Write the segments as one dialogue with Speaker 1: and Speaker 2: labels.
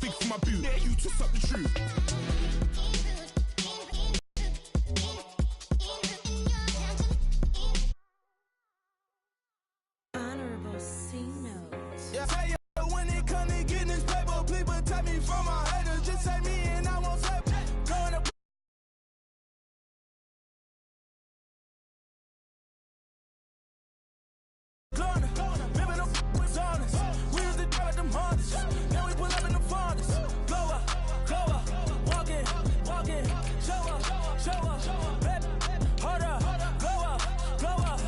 Speaker 1: big for my boot. Yeah, you twist up the truth.
Speaker 2: Honorable C notes.
Speaker 3: Yeah, tell you when it come to getting this paper, please protect me from my haters. Just say me and I won't say. Going to remember them was honest. We was the drug them hardest. Now we pull up in the fondest. Glow up, walking, show up, baby, hold up, glow up,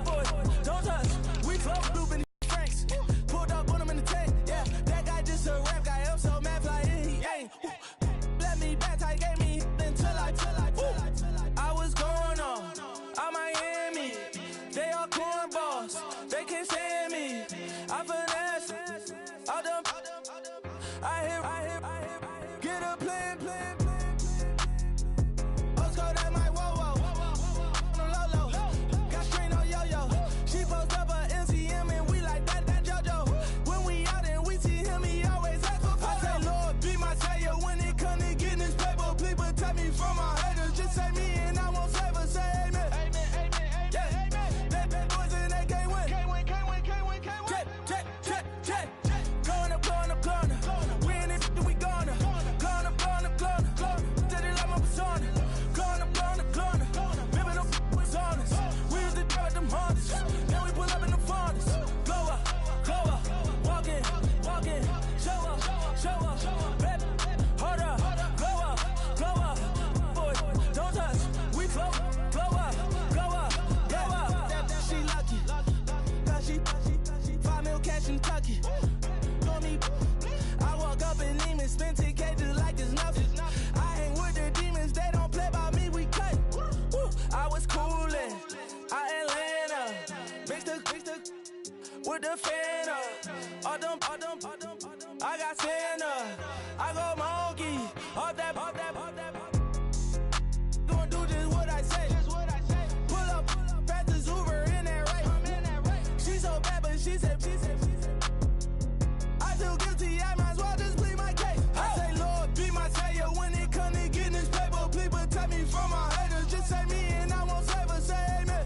Speaker 3: boy, don't touch. We flow looping these franks. Pulled up on him in the tank. Yeah, that guy just a rap guy. I'm so mad fly in, he ain't. Let me back, I gave me until I was going on Miami. They all cornballs, they can't stand me. I finesse, all them. I hear, get a plan. Oscar, that my whoa. No low. Got strain on yo-yo. She post up a MCM and we like that JoJo. When we out and we see him, he always ask for photo. I say, Lord, be my savior when it come to getting this paper. Please protect me from my haters. Just say me and I won't save her. Say amen. Spend 10K just like it's nothing. I hang with the demons, they don't play by me, we cut. I was coolin', Atlanta, mixed with the Fanta. All them, I got Santa, I go monkey, all that. Gonna do just what I say. Pull up, fast as Uber in that race. She so bad, but she said. I feel guilty, I might as well just plead my case. I say, Lord, be my savior when it come to getting this paper. Please protect me from my haters. Just say me and I won't save her. Say amen.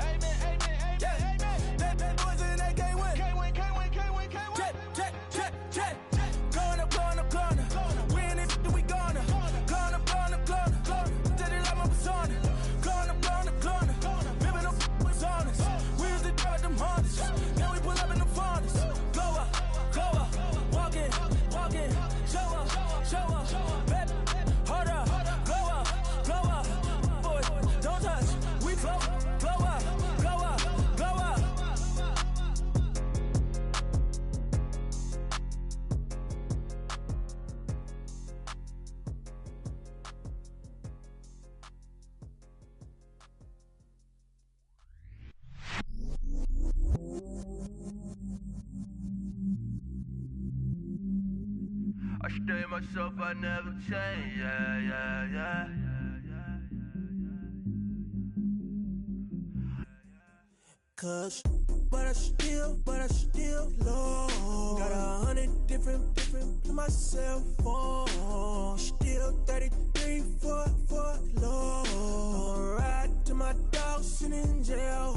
Speaker 3: Yeah. That boys and they can't win. Check. Going up. We in it, we gonna. Going up. Did it like my persona. Going up. Remember them was honest. We was the drug them hardest. Now we pull up in the fondest. Glow up. Walking, show up, baby, hold up, glow up, boy, don't touch, we flow up.
Speaker 4: I stay myself, I never change, yeah.
Speaker 3: Cause, but I still low. Got 100 different to my cell phone. Still 33 for low. I'ma ride to my dog sitting in jail.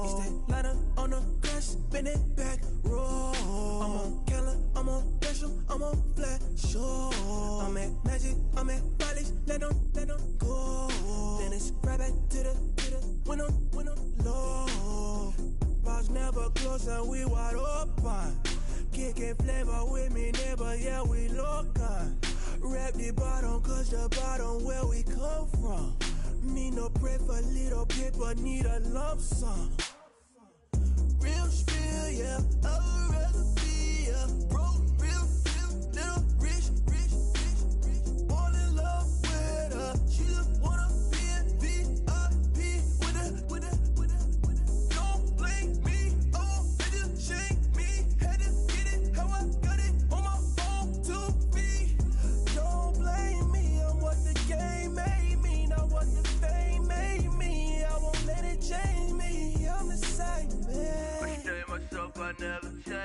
Speaker 3: He stay lighter on the grass, spin it back, roll. I'm on Keller, I'm on Gresham, I'm on Flat Shore. I'm at Magic, I'm at Bally's, let them go. Then it's right back to the when I'm low. Bars never close and we wide open. Kicking flavor with me, neighbor, yeah, we local. Rap the bottom, cause the bottom where we come from. Me no pray for little paper, need a lump sum. Real spill, yeah, I'd rather be, yeah. Broke, real, little rich. All in love with her, she just wanna be in VIP with her. Don't blame me, oh, nigga, shame me. Had to get it, how I got it, on my phone to me. Don't blame me, I'm what the game made me, not what the fame made me. I won't let it change me, I'm the same man.
Speaker 4: I stay myself, I never change.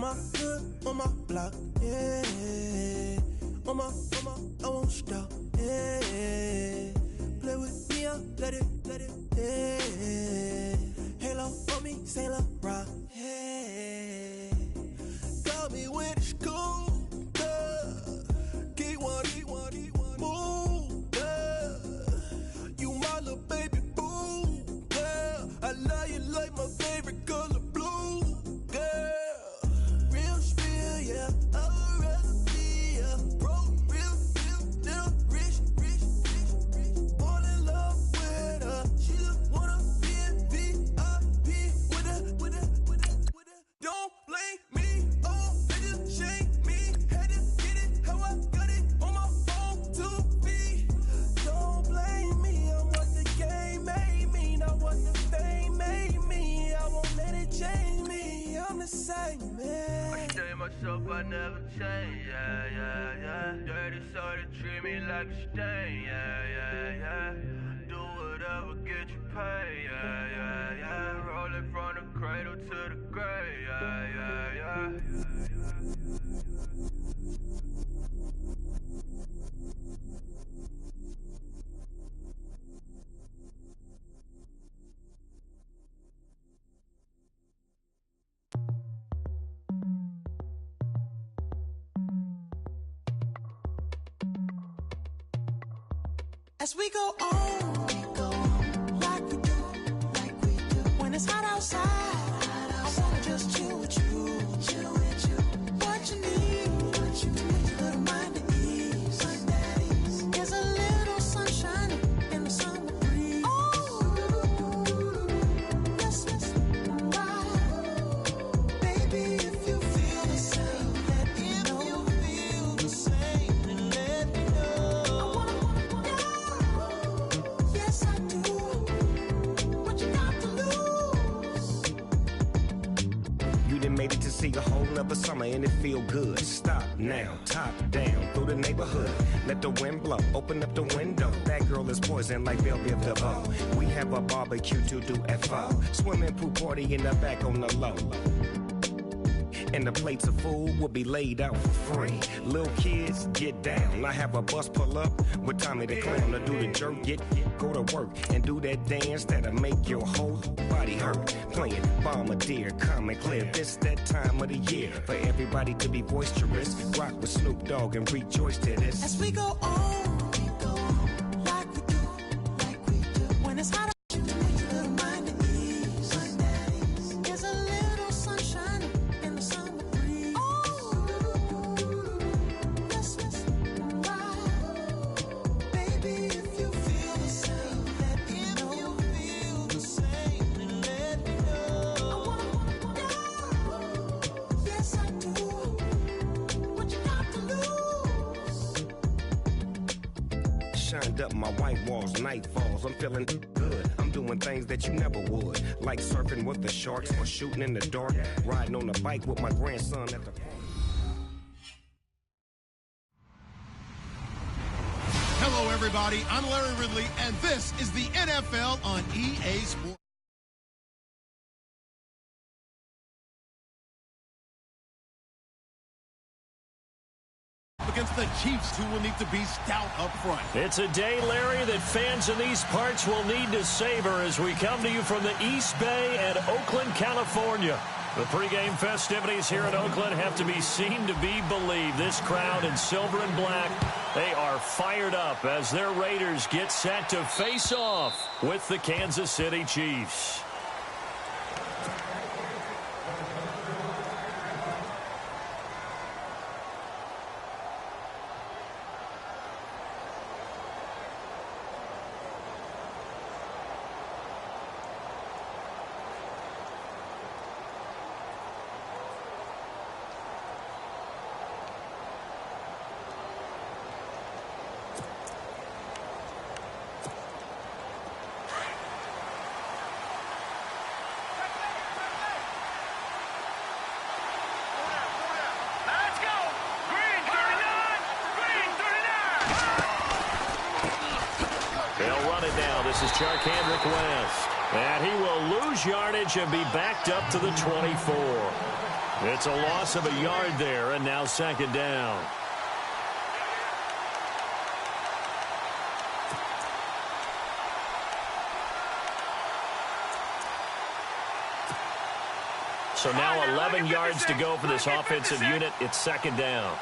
Speaker 3: my hood, on my block, yeah. On my, I won't stop, yeah. Play with me, I let it, yeah. Halo on me, Saint Laurent, yeah. Got me with the school, keep one, move, yeah. You my little baby boo, yeah. I love you like my favorite color blue, yeah. Real spill, yeah. I'd rather be a broke, real, little rich. Fall in love with her. She just wanna be a VIP with her. Don't blame me, oh, niggas shame me. Had to get it how I got it on my own 2 feet. Don't blame me, I'm what the game made me, not what the fame made me. I won't let it change me, I'm the same, man.
Speaker 4: I stay myself, I never change, yeah. Dirty soda, treat me like a stain, yeah. Do whatever, get you paid, yeah. Rolling from the cradle to the grave, yeah.
Speaker 3: As we go on, like we do. When it's hot outside, I wanna just chill with you. What you need, a little mind at ease. There's a little sunshine in the summer breeze. Oh, yes, right. Baby, if you feel the same, let me know. Yes, I do. What you got to lose?
Speaker 5: You done made it to see a whole nother summer and it feel good. Stop now, top down through the neighborhood. Let the wind blow, open up the window. That girl is poison like Bellevue the bow. We have a barbecue to do at 4. Swimming pool party in the back on the low. And the plates of food will be laid out for free. Little kids, get down. I have a bus pull up with Tommy the Clown to do the jerk. Go to work and do that dance that'll make your whole body hurt. Playing Bombardier, Common Clear. This that time of the year for everybody to be boisterous. Rock with Snoop Dogg and rejoice to this.
Speaker 3: As we go on, like we do. When it's hot, a little mind at ease. There's a little sunshine in the summer breeze. Oh, yes, right. Baby, if you feel the same, let me know. I wanna go. Yes, I do. What you got to lose?
Speaker 5: Shined up my white walls, night falls. I'm feeling good. I'm doing things that you never would, like surfing with the sharks or shooting in the dark, riding on a bike with my grandson at the park.
Speaker 1: Hello, everybody. I'm Larry Ridley, and this is the NFL on EA Sports. Against the Chiefs, who will need to be stout up front.
Speaker 6: It's a day, Larry, that fans in these parts will need to savor as we come to you from the East Bay at Oakland, California. The pregame festivities here in Oakland have to be seen to be believed. This crowd in silver and black, they are fired up as their Raiders get set to face off with the Kansas City Chiefs. This is Charkandrick West. And he will lose yardage and be backed up to the 24. It's a loss of a yard there, and now second down. So now 11 yards to go for this offensive unit. It's second down.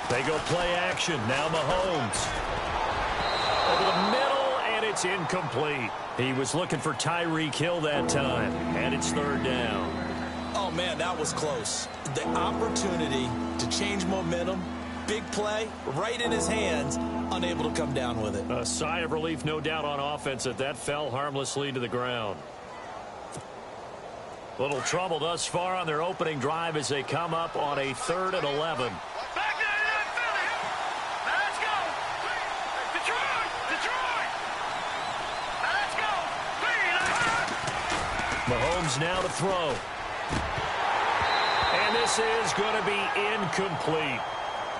Speaker 6: They go play action. Now Mahomes. Over the middle, and it's incomplete. He was looking for Tyreek Hill that time, and it's third down.
Speaker 7: Oh, man, that was close. The opportunity to change momentum, big play, right in his hands, unable to come down with it.
Speaker 6: A sigh of relief, no doubt, on offense that fell harmlessly to the ground. Little trouble thus far on their opening drive as they come up on a 3rd and 11. Mahomes now to throw. And this is going to be incomplete.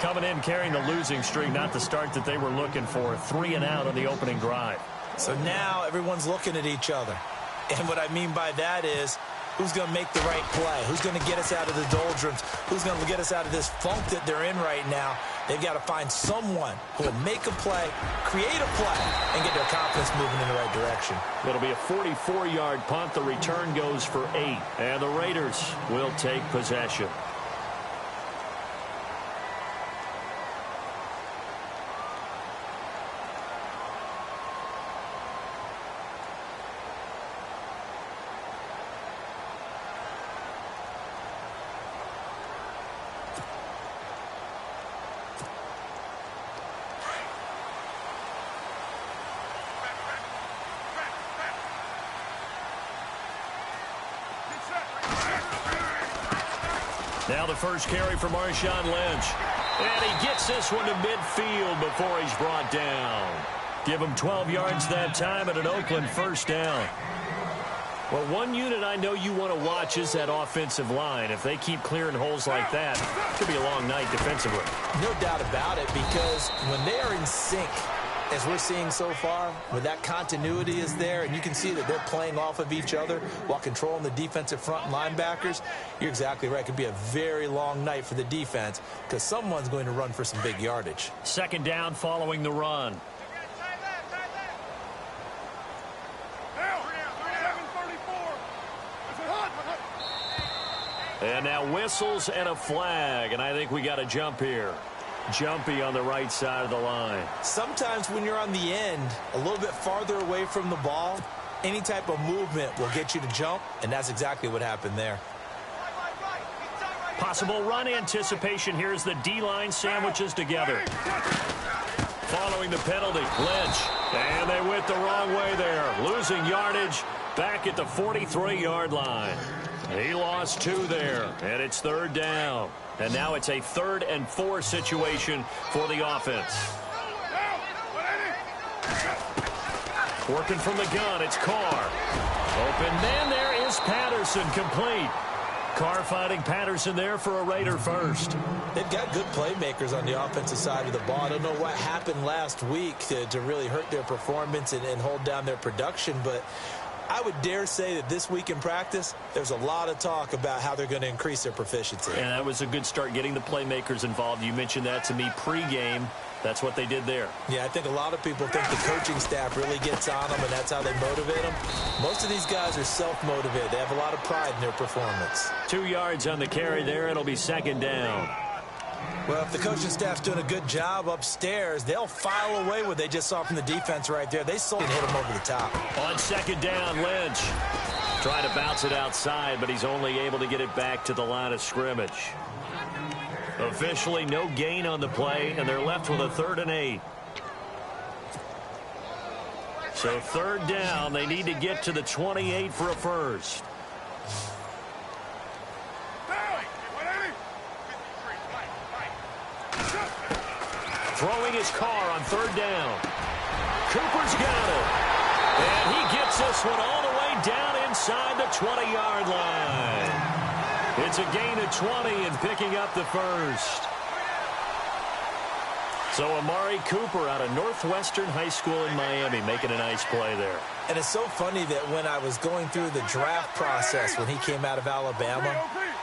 Speaker 6: Coming in carrying the losing streak, not the start that they were looking for. 3 and out on the opening drive.
Speaker 7: So now everyone's looking at each other. And what I mean by that is, who's going to make the right play? Who's going to get us out of the doldrums? Who's going to get us out of this funk that they're in right now? They've got to find someone who will make a play, create a play, and get their confidence moving in the right direction.
Speaker 6: It'll be a 44-yard punt. The return goes for 8. And the Raiders will take possession. Now the first carry for Marshawn Lynch. And he gets this one to midfield before he's brought down. Give him 12 yards that time at an Oakland first down. Well, one unit I know you want to watch is that offensive line. If they keep clearing holes like that, it could be a long night defensively.
Speaker 7: No doubt about it, because when they are in sync, as we're seeing so far, when that continuity is there and you can see that they're playing off of each other while controlling the defensive front linebackers, you're exactly right. It could be a very long night for the defense because someone's going to run for some big yardage.
Speaker 6: Second down following the run. And now whistles and a flag, and I think we got a jump here. Jumpy on the right side of the line.
Speaker 7: Sometimes when you're on the end, a little bit farther away from the ball, any type of movement will get you to jump, and that's exactly what happened there.
Speaker 6: Possible run anticipation. Here's the D-line sandwiches together. Following the penalty, Lynch. And they went the wrong way there. Losing yardage back at the 43-yard line. He lost 2 there, and it's third down. And now it's a 3rd and 4 situation for the offense. Working from the gun, it's Carr. Open man, there is Patterson, complete. Carr finding Patterson there for a Raider first.
Speaker 7: They've got good playmakers on the offensive side of the ball. I don't know what happened last week to really hurt their performance and hold down their production, but I would dare say that this week in practice, there's a lot of talk about how they're going to increase their proficiency.
Speaker 6: And that was a good start, getting the playmakers involved. You mentioned that to me pregame. That's what they did there.
Speaker 7: Yeah, I think a lot of people think the coaching staff really gets on them, and that's how they motivate them. Most of these guys are self-motivated. They have a lot of pride in their performance.
Speaker 6: 2 yards on the carry there. It'll be second down.
Speaker 7: Well, if the coaching staff's doing a good job upstairs, they'll file away what they just saw from the defense right there. They sold and hit them over the top.
Speaker 6: On second down, Lynch trying to bounce it outside, but he's only able to get it back to the line of scrimmage. Officially no gain on the play, and they're left with a 3rd and 8. So third down, they need to get to the 28 for a first. Throwing his Carr on third down. Cooper's got it. And he gets this one all the way down inside the 20-yard line. It's a gain of 20 and picking up the first. So Amari Cooper out of Northwestern High School in Miami making a nice play there.
Speaker 7: And it's so funny that when I was going through the draft process when he came out of Alabama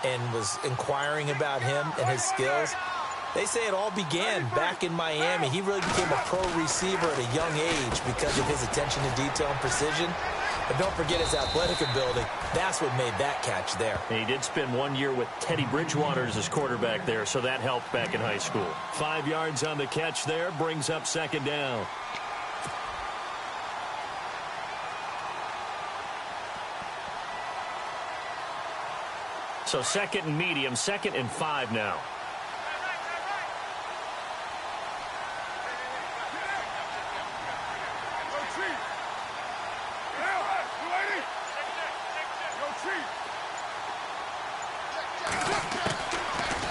Speaker 7: and was inquiring about him and his skills, they say it all began back in Miami. He really became a pro receiver at a young age because of his attention to detail and precision. But don't forget his athletic ability. That's what made that catch there.
Speaker 6: He did spend 1 year with Teddy Bridgewater as his quarterback there, so that helped back in high school. 5 yards on the catch there, brings up second down. So second and medium, 2nd and 5 now.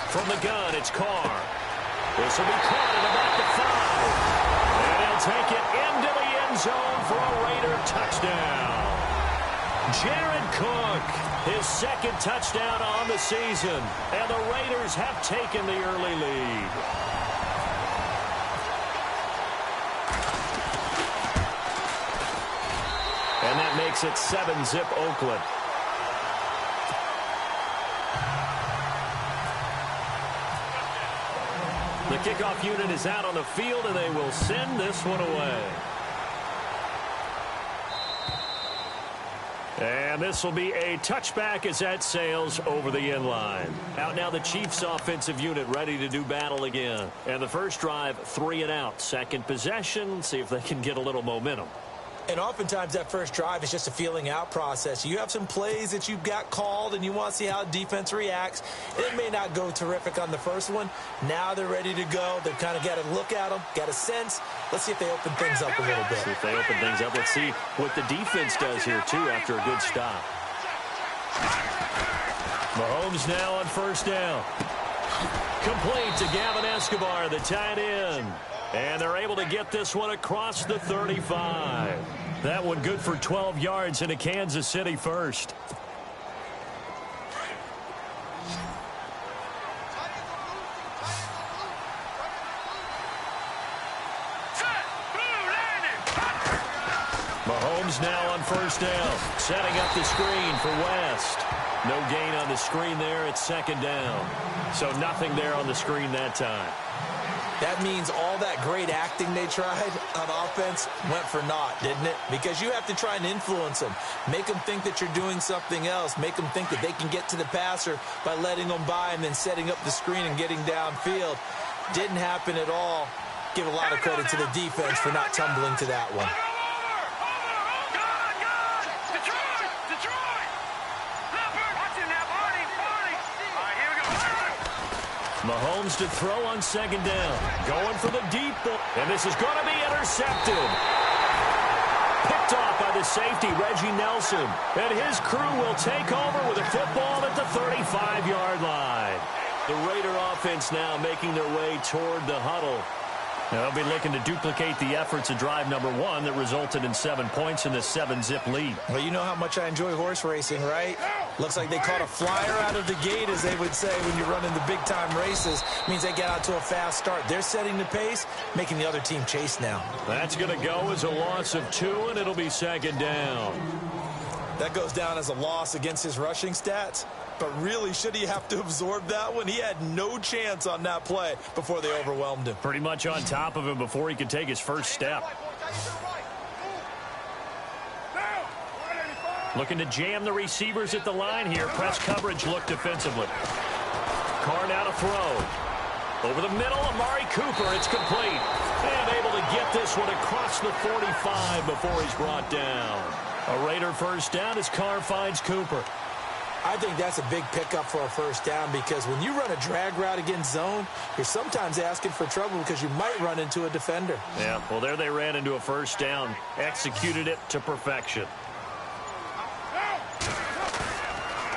Speaker 6: From the gun, it's Carr. This will be caught at about the 5. And he'll take it into the end zone for a Raider touchdown. Jared Cook, his 2nd touchdown on the season. And the Raiders have taken the early lead. And that makes it 7-zip Oakland. The kickoff unit is out on the field, and they will send this one away. And this will be a touchback as that sails over the end line. Out now the Chiefs offensive unit ready to do battle again. And the first drive, 3 and out. Second possession, see if they can get a little momentum.
Speaker 7: And oftentimes that first drive is just a feeling out process. You have some plays that you've got called and you want to see how the defense reacts. It may not go terrific on the first one. Now they're ready to go. They've kind of got to look at them, got a sense. Let's see if they open things up a little bit.
Speaker 6: See if they open things up. Let's see what the defense does here, too, after a good stop. Mahomes now on first down. Complete to Gavin Escobar, the tight end. And they're able to get this one across the 35. That one good for 12 yards into Kansas City first. Mahomes now on first down. Setting up the screen for West. No gain on the screen there. It's second down. So nothing there on the screen that time.
Speaker 7: That means all that great acting they tried on offense went for naught, didn't it? Because you have to try and influence them. Make them think that you're doing something else. Make them think that they can get to the passer by letting them by and then setting up the screen and getting downfield. Didn't happen at all. Give a lot of credit to the defense for not tumbling to that one.
Speaker 6: Mahomes to throw on second down. Going for the deep ball. And this is going to be intercepted. Picked off by the safety, Reggie Nelson. And his crew will take over with a football at the 35-yard line. The Raider offense now making their way toward the huddle. They'll be looking to duplicate the efforts of drive number 1 that resulted in 7 points in this 7-zip lead.
Speaker 7: Well, you know how much I enjoy horse racing, right? Looks like they caught a flyer out of the gate, as they would say when you're running the big-time races. Means they get out to a fast start. They're setting the pace, making the other team chase now.
Speaker 6: That's going to go as a loss of 2, and it'll be second down.
Speaker 7: That goes down as a loss against his rushing stats. But really, should he have to absorb that one? He had no chance on that play before they overwhelmed him.
Speaker 6: Pretty much on top of him before he could take his first step. Looking to jam the receivers at the line here. Press coverage look defensively. Carr now to throw. Over the middle, Amari Cooper. It's complete. And able to get this one across the 45 before he's brought down. A Raider first down as Carr finds Cooper.
Speaker 7: I think that's a big pickup for a first down because when you run a drag route against zone, you're sometimes asking for trouble because you might run into a defender.
Speaker 6: Yeah, well, there they ran into a first down. Executed it to perfection.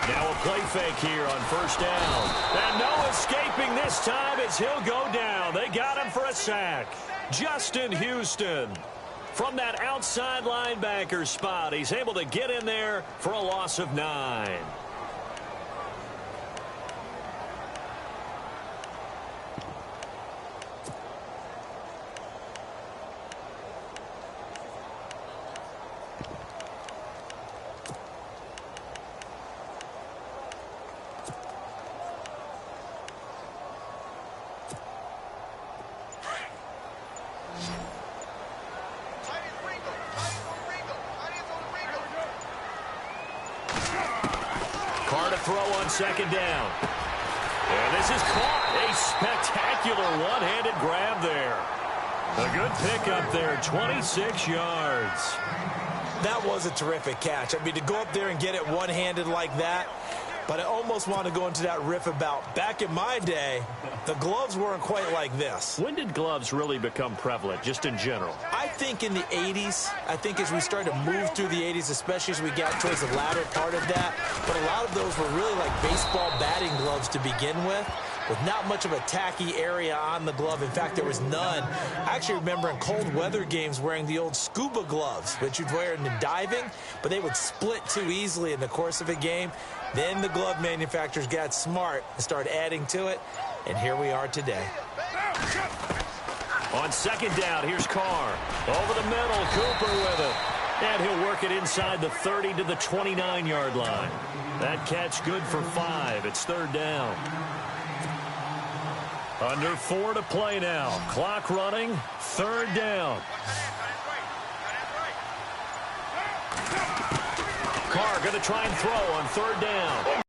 Speaker 6: Now a play fake here on first down. And no escaping this time as he'll go down. They got him for a sack. Justin Houston. From that outside linebacker spot, he's able to get in there for a loss of 9. throw on second down. And this is caught. A spectacular one-handed grab there. A good pickup there, 26 yards.
Speaker 7: That was a terrific catch. I mean, to go up there and get it one-handed like that, but I almost want to go into that riff about back in my day, the gloves weren't quite like this.
Speaker 6: When did gloves really become prevalent, just in general?
Speaker 7: I think in the 80s. I think as we started to move through the 80s, especially as we got towards the latter part of that. But a lot of those were really like baseball batting gloves to begin with not much of a tacky area on the glove. In fact, there was none. I actually remember in cold weather games wearing the old scuba gloves, which you'd wear in the diving, but they would split too easily in the course of a game. Then the glove manufacturers got smart and started adding to it, and here we are today.
Speaker 6: On second down, here's Carr. Over the middle, Cooper with it. And he'll work it inside the 30 to the 29-yard line. That catch good for 5. It's third down. Under 4 to play now. Clock running. Third down. Carr going to try and throw on third down.